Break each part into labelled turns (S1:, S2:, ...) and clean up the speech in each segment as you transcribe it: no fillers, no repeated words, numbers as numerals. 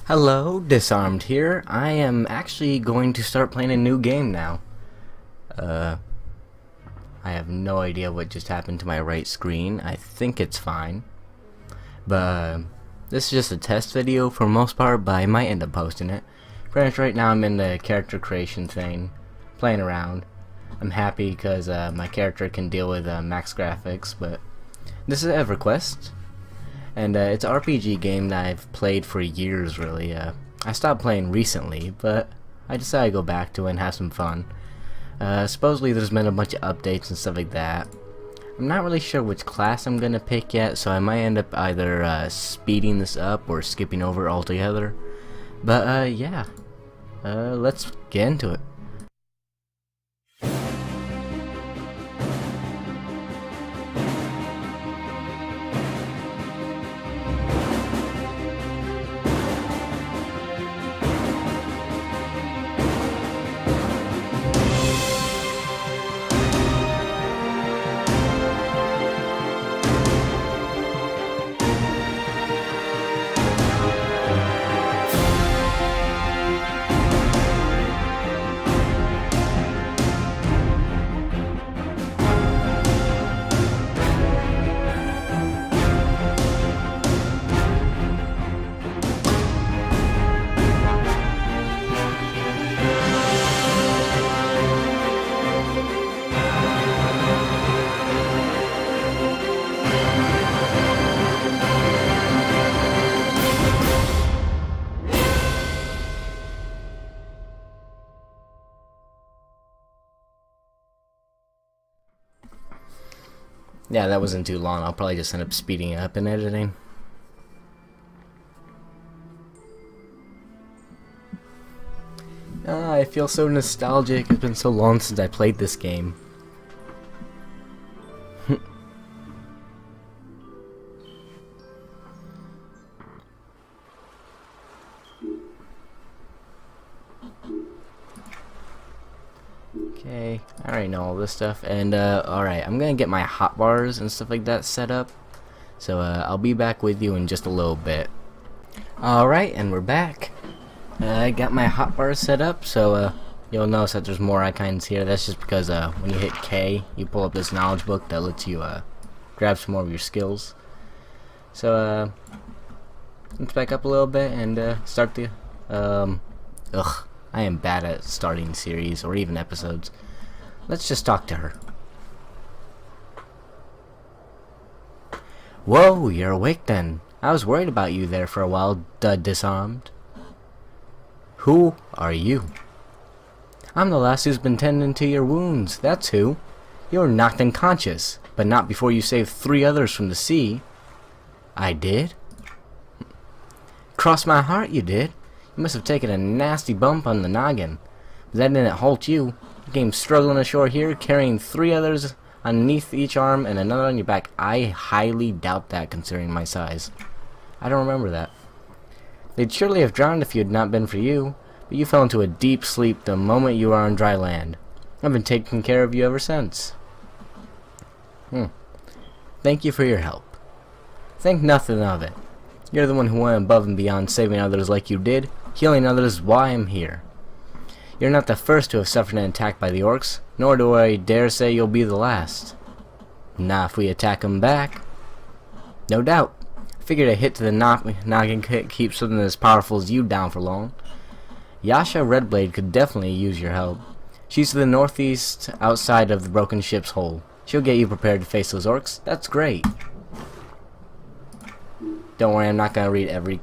S1: Hello, Disarmed here. I am actually going to start playing a new game now. I have no idea what just happened to my right screen. I think it's fine. But this is just a test video for the most part, but I might end up posting it. Right now I'm in the character creation thing, playing around. I'm happy because my character can deal with max graphics, but this is EverQuest. And it's an RPG game that I've played for years, really. I stopped playing recently, but I decided to go back to it and have some fun. Supposedly there's been a bunch of updates and stuff like that. I'm not really sure which class I'm gonna pick yet, so I might end up either speeding this up or skipping over it altogether. But yeah, let's get into it. Yeah, that wasn't too long. I'll probably just end up speeding it up in editing. I feel so nostalgic. It's been so long since I played this game. Okay, I already know all this stuff, and alright, I'm gonna get my hotbars and stuff like that set up, so I'll be back with you in just a little bit. Alright, and we're back. I got my hotbars set up, so you'll notice that there's more icons here. That's just because when you hit K, you pull up this knowledge book that lets you grab some more of your skills. So let's back up a little bit and start the I am bad at starting series or even episodes. Let's just talk to her. Whoa, you're awake then. I was worried about you there for a while, Disarmed. Who are you? I'm the lass who's been tending to your wounds, that's who. You were knocked unconscious, but not before you saved 3 others from the sea. I did? Cross my heart you did. You must have taken a nasty bump on the noggin. But that didn't halt you. You came struggling ashore here, carrying 3 others underneath each arm and another on your back. I highly doubt that, considering my size. I don't remember that. They'd surely have drowned if you had not been for you, but you fell into a deep sleep the moment you were on dry land. I've been taking care of you ever since. Thank you for your help. Think nothing of it. You're the one who went above and beyond saving others like you did. Healing others is why I'm here. You're not the first to have suffered an attack by the orcs, nor do I dare say you'll be the last. Not if we attack them back. No doubt. Figured a hit to the noggin can't keep something as powerful as you down for long. Yasha Redblade could definitely use your help. She's to the northeast, outside of the broken ship's hull. She'll get you prepared to face those orcs. That's great. Don't worry, I'm not going to read every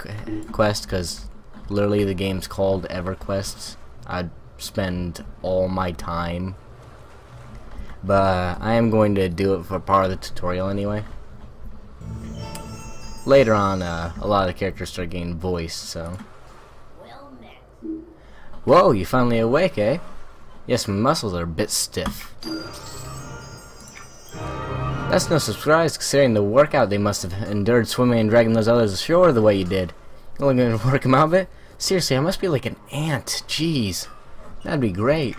S1: quest, because literally the game's called EverQuest. I'd spend all my time. But I am going to do it for part of the tutorial anyway. Later on, a lot of the characters start getting voiced, so... Whoa, you finally awake, eh? Yes, my muscles are a bit stiff. That's no surprise, considering the workout they must have endured swimming and dragging those others ashore the way you did. You're only going to work them out a bit? Seriously, I must be like an ant. Jeez. That'd be great.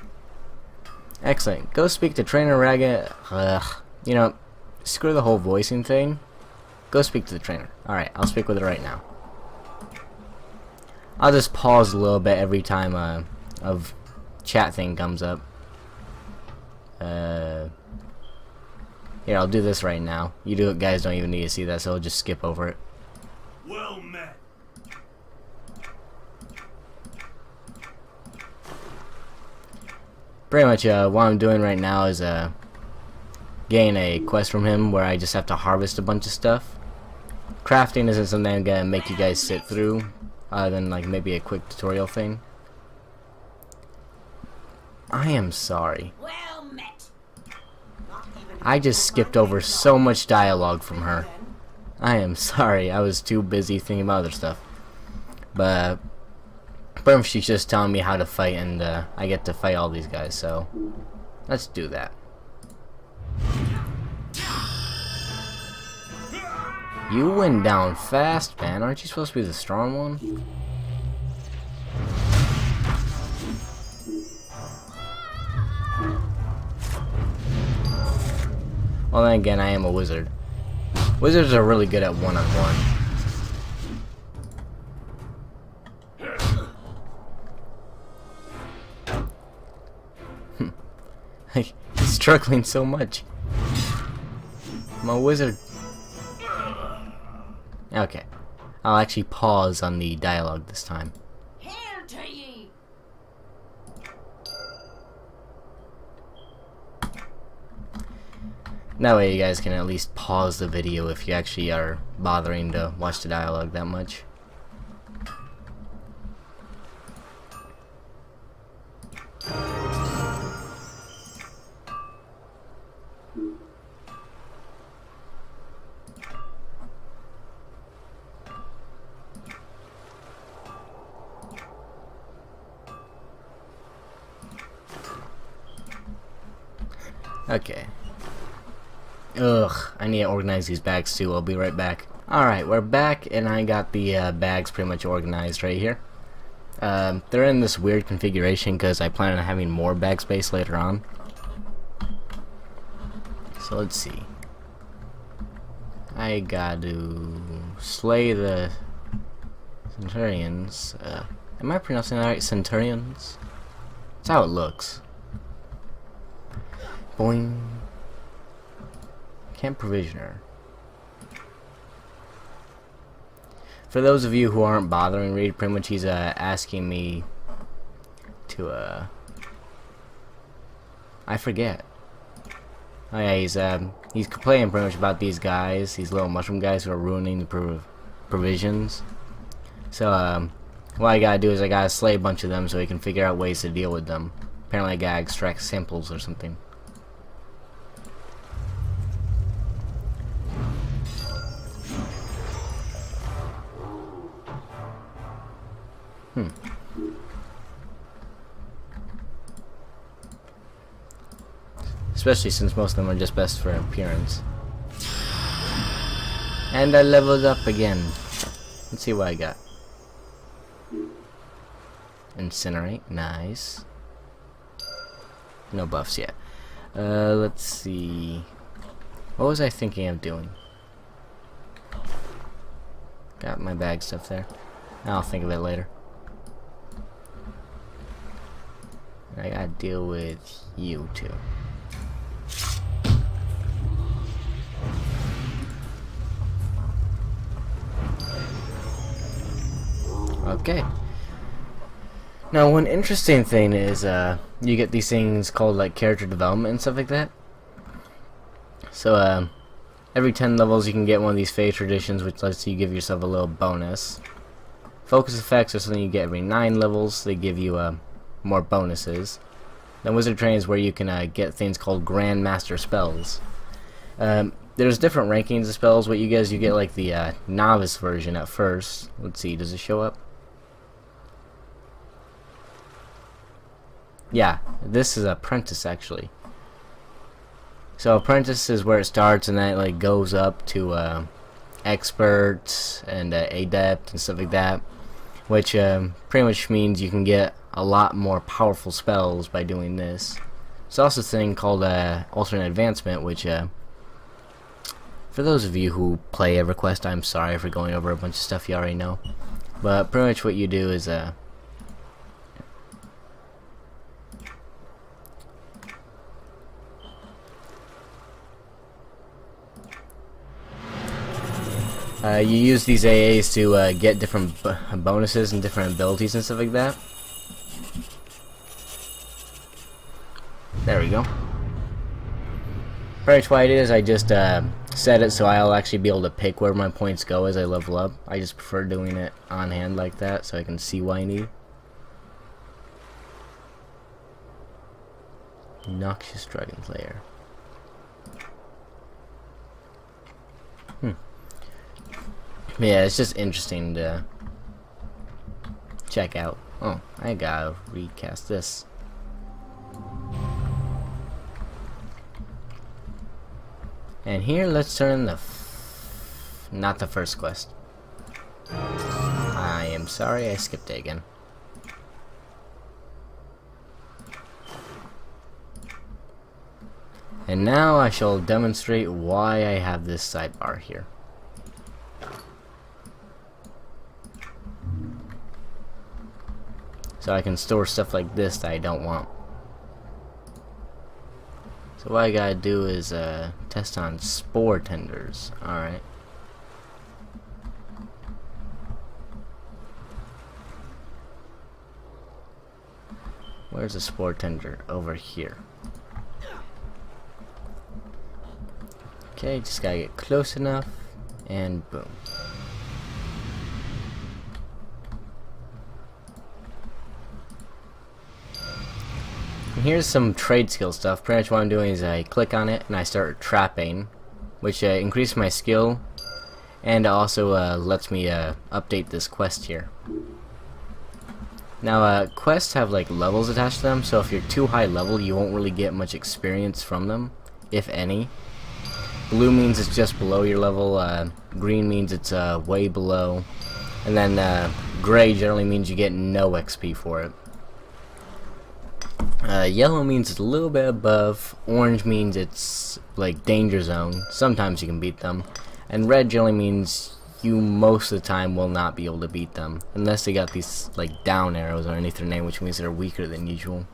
S1: Excellent. Go speak to Trainer Raga. You know, screw the whole voicing thing. Go speak to the trainer. Alright, I'll speak with her right now. I'll just pause a little bit every time of chat thing comes up. Here, I'll do this right now. You guys don't even need to see that, so I'll just skip over it.
S2: Well met.
S1: Pretty much what I'm doing right now is getting a quest from him where I just have to harvest a bunch of stuff. Crafting isn't something I'm gonna make you guys sit through, other than like maybe a quick tutorial thing. I am sorry.
S2: Well met.
S1: I just skipped over so much dialogue from her. I am sorry. I was too busy thinking about other stuff. But she's just telling me how to fight, and I get to fight all these guys, so let's do that. You went down fast, man. Aren't you supposed to be the strong one? Well, then again, I am a wizard. Wizards are really good at one-on-one. He's struggling so much. I'm a wizard. Okay. I'll actually pause on the dialogue this time.
S2: Hail to ye.
S1: That way you guys can at least pause the video if you actually are bothering to watch the dialogue that much. Okay. Ugh, I need to organize these bags too. I'll be right back. Alright, we're back, and I got the bags pretty much organized right here. They're in this weird configuration because I plan on having more bag space later on. So let's see. I got to slay the Centurions. Am I pronouncing that right? Centurions? That's how it looks. Boing. Camp Provisioner. For those of you who aren't bothering read, pretty much he's asking me to I forget. Oh yeah, he's complaining pretty much about these guys, these little mushroom guys who are ruining the provisions. So what I gotta do is I gotta slay a bunch of them so he can figure out ways to deal with them. Apparently I gotta extract samples or something. Especially since most of them are just best for appearance. And I leveled up again. Let's see what I got. Incinerate, nice. No buffs yet. Let's see. What was I thinking of doing? Got my bag stuff there. I'll think of it later. I gotta deal with you too. Okay. Now, one interesting thing is you get these things called like character development and stuff like that. So every 10 levels you can get one of these phase traditions, which lets you give yourself a little bonus. Focus effects are something you get every 9 levels. They give you more bonuses. Then wizard training is where you can get things called grandmaster spells. There's different rankings of spells. What you get like the novice version at first. Let's see, does it show up? Yeah, this is apprentice actually. So apprentice is where it starts, and then it like goes up to expert and adept and stuff like that, which pretty much means you can get a lot more powerful spells by doing this. There's also a thing called alternate advancement, which for those of you who play EverQuest, I'm sorry for going over a bunch of stuff you already know. But pretty much what you do is you use these AAs to get different bonuses and different abilities and stuff like that. There we go. Pretty much what I did is I just set it so I'll actually be able to pick where my points go as I level up. I just prefer doing it on hand like that so I can see what I need. Noxious Dragon Slayer. Yeah, it's just interesting to check out. Oh, I gotta recast this. And here, let's turn the not the first quest. I am sorry, I skipped it again. And now I shall demonstrate why I have this sidebar here. So I can store stuff like this that I don't want. So what I gotta do is test on spore tenders. Alright. Where's the spore tender? Over here. Okay, just gotta get close enough, and boom. And here's some trade skill stuff. Pretty much what I'm doing is I click on it and I start trapping, which increases my skill, and also lets me update this quest here. Now quests have like levels attached to them, so if you're too high level you won't really get much experience from them, if any. Blue means it's just below your level, green means it's way below, and then gray generally means you get no XP for it. Yellow means it's a little bit above, orange means it's like danger zone, sometimes you can beat them, and red generally means you most of the time will not be able to beat them, unless they got these like down arrows underneath their name, which means they're weaker than usual.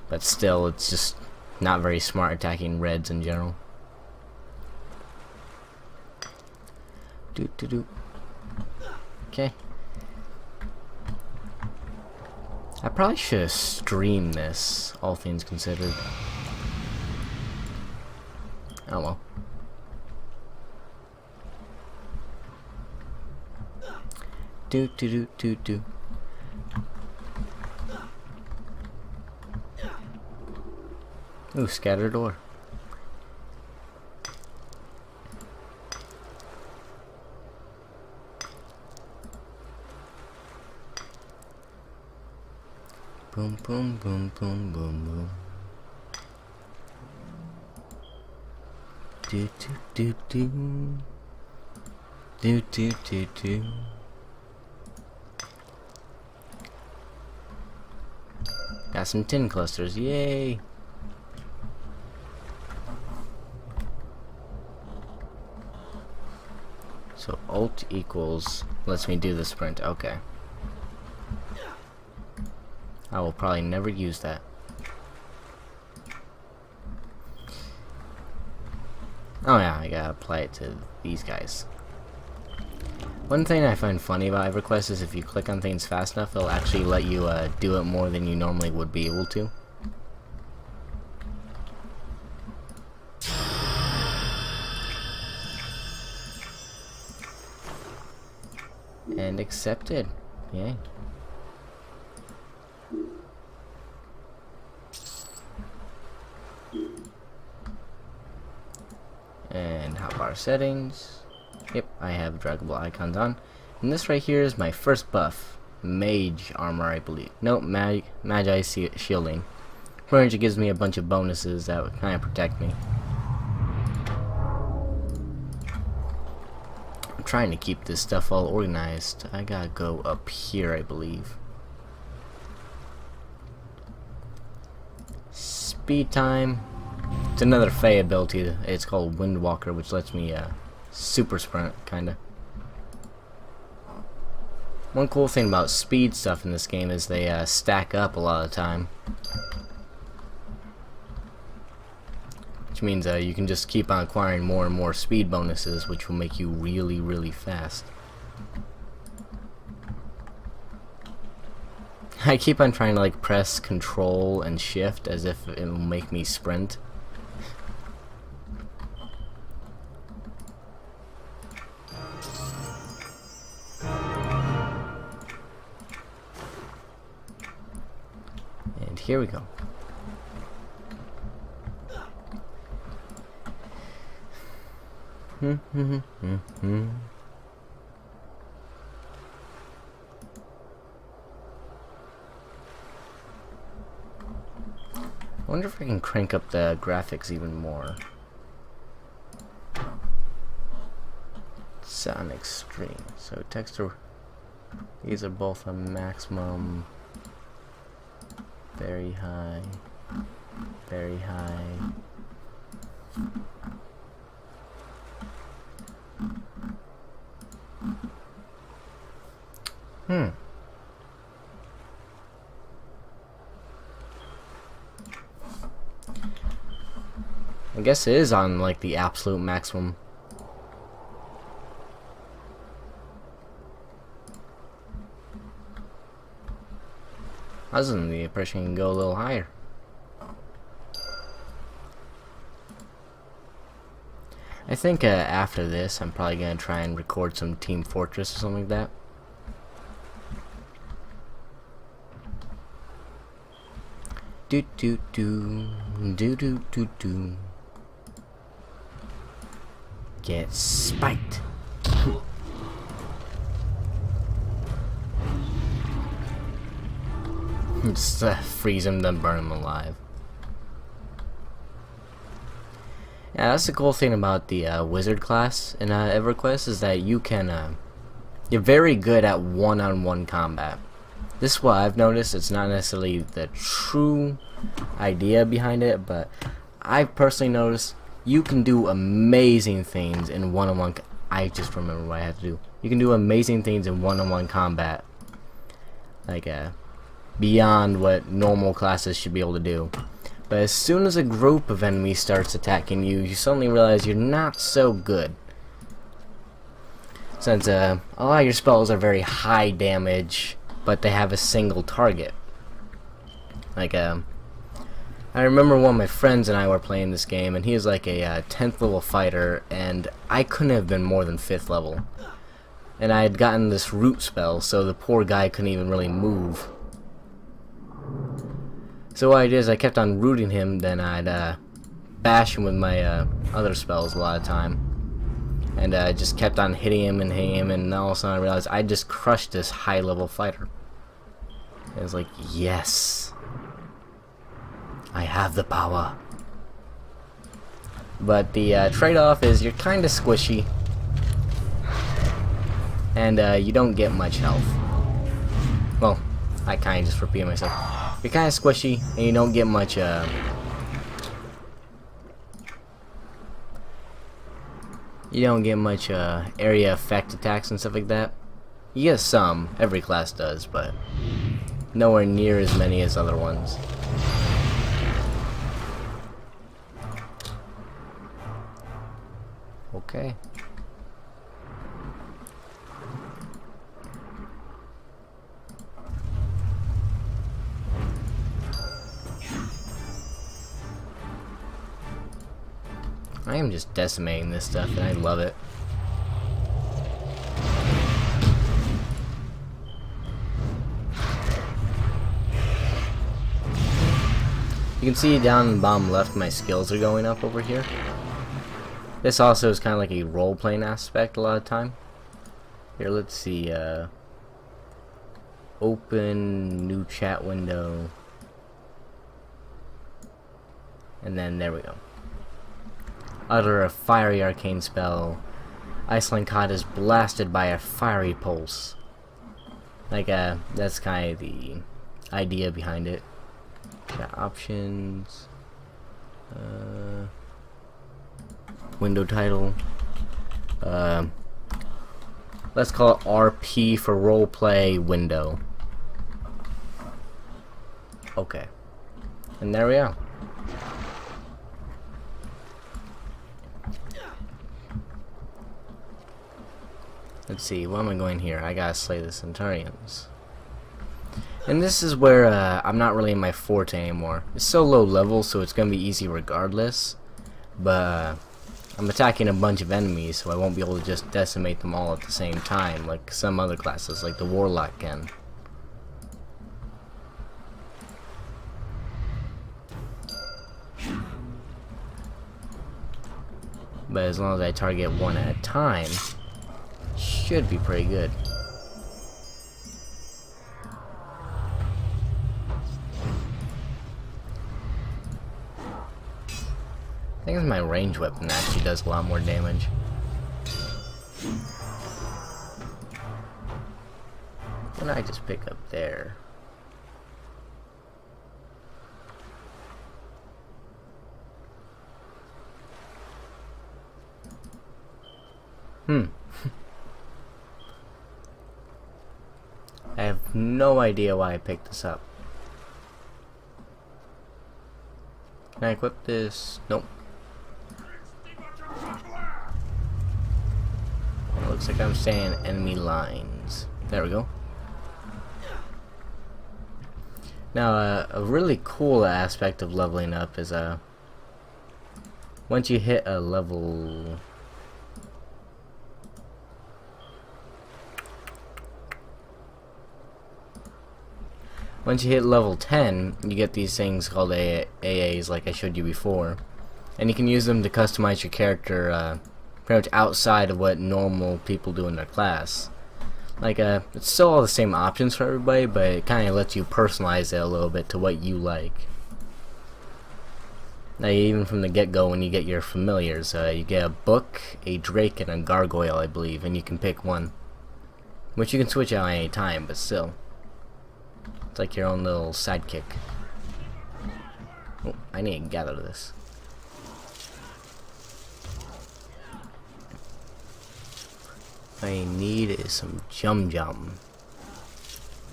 S1: But still, it's just not very smart attacking reds in general. Okay. I probably should have streamed this, all things considered. Oh well. Do. Ooh, scattered ore. Boom, boom, boom, boom, boom, boom. Do. Do. Got some tin clusters, yay! So Alt equals lets me do the sprint, okay. I will probably never use that. Oh yeah, I gotta apply it to these guys. One thing I find funny about EverQuest is if you click on things fast enough, it'll actually let you do it more than you normally would be able to. And accepted. Yay. And hotbar settings. Yep, I have draggable icons on. And this right here is my first buff. Mage armor, I believe. Nope, Magi shielding. Pretty much it gives me a bunch of bonuses that would kind of protect me. I'm trying to keep this stuff all organized. I gotta go up here, I believe. Speed time. It's another Fey ability. It's called Windwalker, which lets me super sprint, kinda. One cool thing about speed stuff in this game is they stack up a lot of the time. Which means you can just keep on acquiring more and more speed bonuses, which will make you really, really fast. I keep on trying to like press Control and Shift as if it will make me sprint. And here we go. I wonder if I can crank up the graphics even more. Set on extreme. So texture, these are both on maximum. Very high. Very high. I guess it is on like the absolute maximum. I was under the impression you can go a little higher. I think after this I'm probably gonna try and record some Team Fortress or something like that. Do do do do do do do. Get spiked. Just freeze him, then burn him alive. Yeah, that's the cool thing about the wizard class in EverQuest is that you can you're very good at one-on-one combat. This is what I've noticed. It's not necessarily the true idea behind it, but I've personally noticed you can do amazing things in one-on-one. I just remember what I had to do. You can do amazing things in one-on-one combat, like beyond what normal classes should be able to do. But as soon as a group of enemies starts attacking you, you suddenly realize you're not so good. Since a lot of your spells are very high damage, but they have a single target. Like I remember one of my friends and I were playing this game, and he was like a 10th level fighter, and I couldn't have been more than 5th level. And I had gotten this root spell, so the poor guy couldn't even really move. So what I did is I kept on rooting him, then I'd bash him with my other spells a lot of time. And I just kept on hitting him, and all of a sudden I realized I just crushed this high level fighter. It was like, yes, I have the power. But the trade-off is you're kind of squishy, and you don't get much health. Well, I kind of just repeated myself. You're kind of squishy, and you don't get much area effect attacks and stuff like that. You get some, every class does, but nowhere near as many as other ones. Okay. I am just decimating this stuff, and I love it. You can see down in the bottom left my skills are going up over here. This also is kind of like a role-playing aspect a lot of time. Here, let's see, open new chat window. And then there we go. Utter a fiery arcane spell. Iceland Cod is blasted by a fiery pulse. Like, that's kind of the idea behind it. Got options. Window title. let's call it RP for roleplay window. Okay. And there we are. Let's see, where am I going here? I gotta slay the Centurions. And this is where I'm not really in my forte anymore. It's so low level, so it's gonna be easy regardless. But I'm attacking a bunch of enemies, so I won't be able to just decimate them all at the same time, like some other classes, like the Warlock can. But as long as I target one at a time, should be pretty good. I think my range weapon actually does a lot more damage. What did I just pick up there? I have no idea why I picked this up. Can I equip this? Nope. It looks like I'm staying enemy lines. There we go. Now, a really cool aspect of leveling up is once you hit a level. Once you hit level 10, you get these things called AAs, like I showed you before, and you can use them to customize your character pretty much outside of what normal people do in their class. Like, it's still all the same options for everybody, but it kind of lets you personalize it a little bit to what you like. Now, even from the get-go, when you get your familiars, you get a book, a drake, and a gargoyle, I believe, and you can pick one, which you can switch out at any time, but still. It's like your own little sidekick. Oh, I need to gather this. What I need is some Jum Jum.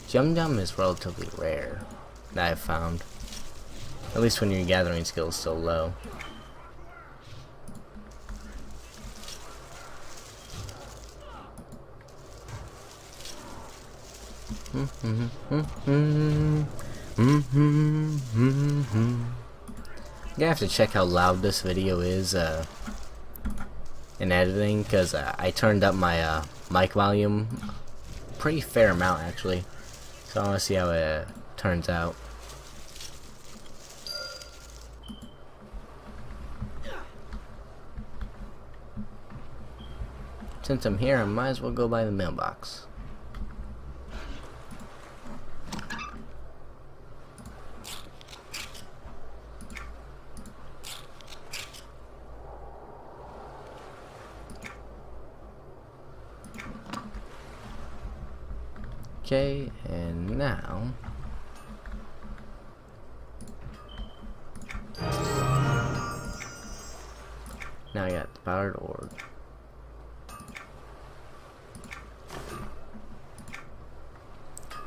S1: Jum Jum is relatively rare, that I've found. At least when your gathering skill is still low. You have to check how loud this video is in editing, because I turned up my mic volume pretty fair amount actually, so I want to see how it turns out. Since I'm here, I might as well go by the mailbox. Okay, and now I got the powered orb.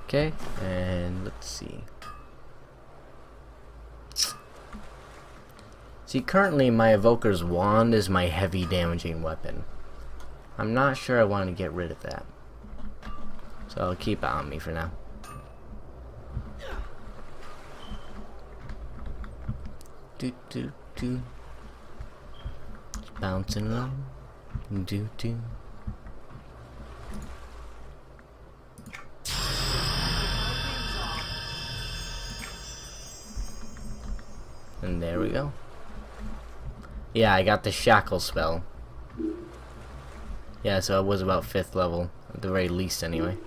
S1: Okay, and let's see. See, currently my Evoker's Wand is my heavy damaging weapon. I'm not sure I want to get rid of that, so I'll keep it on me for now. Do do do. Just bouncing along. Do do. And there we go. Yeah, I got the shackle spell. Yeah, so it was about 5th level, at the very least anyway.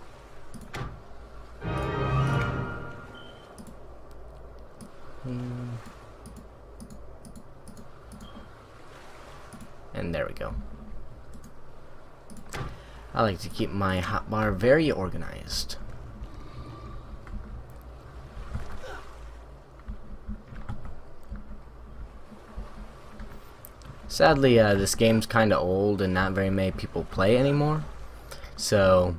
S1: And there we go. I like to keep my hotbar very organized. Sadly, this game's kinda old and not very many people play anymore. So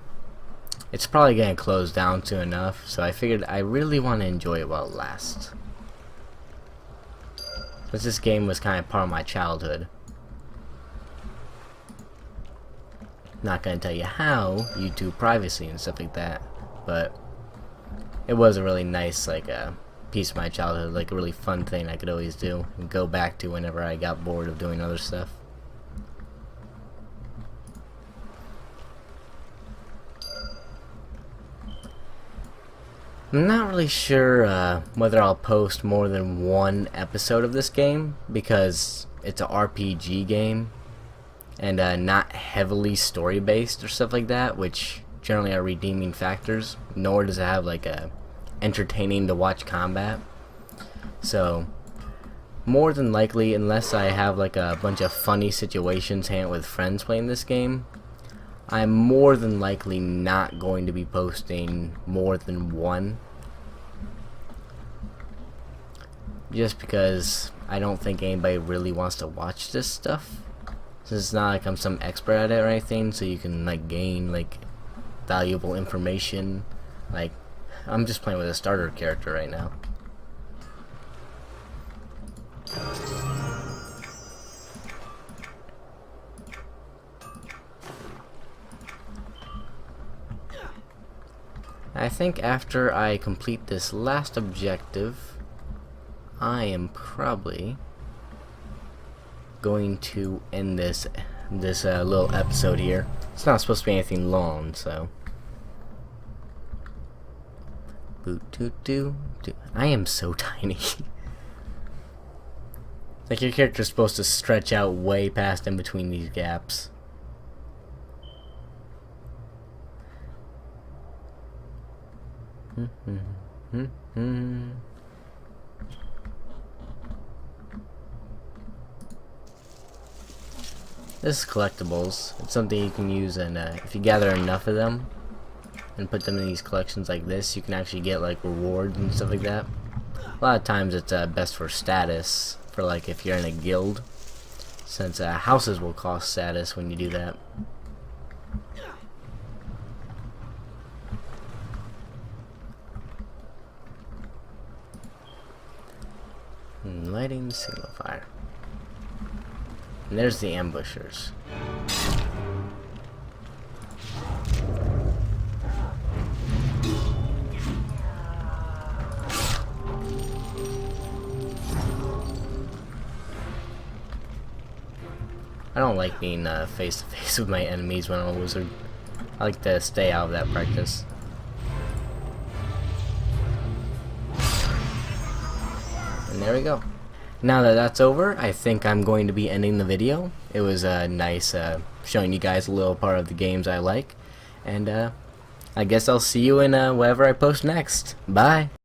S1: it's probably gonna close down soon enough, so I figured I really want to enjoy it while it lasts. Because this game was kind of part of my childhood. Not gonna tell you how, YouTube privacy and stuff like that, but it was a really nice, like, piece of my childhood, like a really fun thing I could always do and go back to whenever I got bored of doing other stuff. I'm not really sure whether I'll post more than one episode of this game, because it's an RPG game and not heavily story based or stuff like that, which generally are redeeming factors, nor does it have like a entertaining to watch combat. So more than likely, unless I have like a bunch of funny situations hanging out with friends playing this game, I'm more than likely not going to be posting more than one, just because I don't think anybody really wants to watch this stuff, since it's not like I'm some expert at it or anything, so you can like gain like valuable information. Like, I'm just playing with a starter character right now. I think after I complete this last objective, I am probably going to end this little episode here. It's not supposed to be anything long, so. I am so tiny. Like, your character's supposed to stretch out way past in between these gaps. This is collectibles. It's something you can use, and if you gather enough of them and put them in these collections like this, you can actually get like rewards and stuff like that. A lot of times it's best for status, for like if you're in a guild, since houses will cost status when you do that. Lighting single fire. And there's the ambushers. I don't like being face to face with my enemies when I'm a wizard. I like to stay out of that practice. And there we go. Now that that's over, I think I'm going to be ending the video. It was nice showing you guys a little part of the games I like. And I guess I'll see you in whatever I post next. Bye!